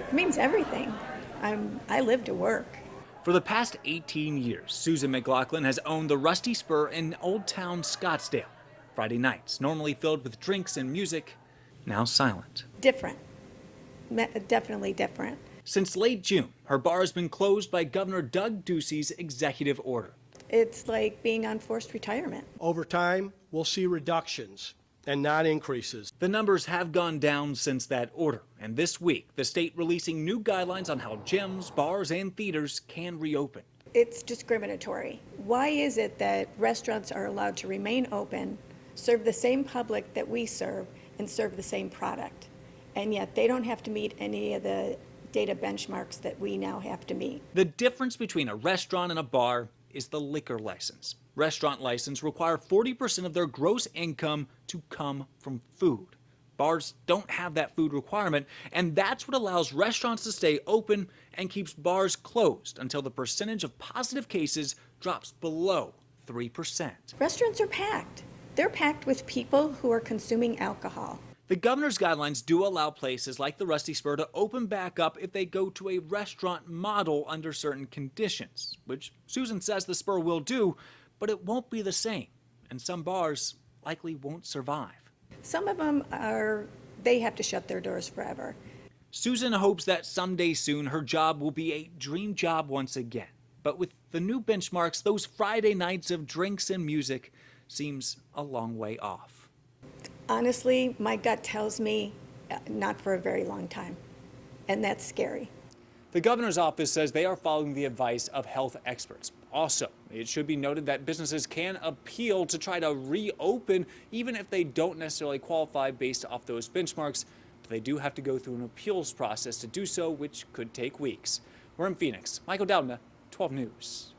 It means everything. I live to work. For the past 18 years, Susan McLaughlin has owned the Rusty Spur in Old Town Scottsdale. Friday nights, normally filled with drinks and music, now silent. Different. Definitely different. Since late June, her bar has been closed by Governor Doug Ducey's executive order. It's like being on forced retirement. Over time, we'll see reductions and not increases. The numbers have gone down since that order, and this week, the state releasing new guidelines on how gyms, bars, and theaters can reopen. It's discriminatory. Why is it that restaurants are allowed to remain open, serve the same public that we serve, and serve the same product? And yet they don't have to meet any of the data benchmarks that we now have to meet. The difference between a restaurant and a bar is the liquor license. Restaurant licenses require 40% of their gross income to come from food. Bars don't have that food requirement, and that's what allows restaurants to stay open and keeps bars closed until the percentage of positive cases drops below 3%. Restaurants are packed. They're packed with people who are consuming alcohol. The governor's guidelines do allow places like the Rusty Spur to open back up if they go to a restaurant model under certain conditions, which Susan says the Spur will do, but it won't be the same, and some bars likely won't survive. Some of them they have to shut their doors forever. Susan hopes that someday soon her job will be a dream job once again. But with the new benchmarks, those Friday nights of drinks and music seems a long way off. Honestly, my gut tells me not for a very long time, and that's scary. The governor's office says they are following the advice of health experts. Also, it should be noted that businesses can appeal to try to reopen even if they don't necessarily qualify based off those benchmarks, but they do have to go through an appeals process to do so, which could take weeks. We're in Phoenix. Michael Doudna, 12 News.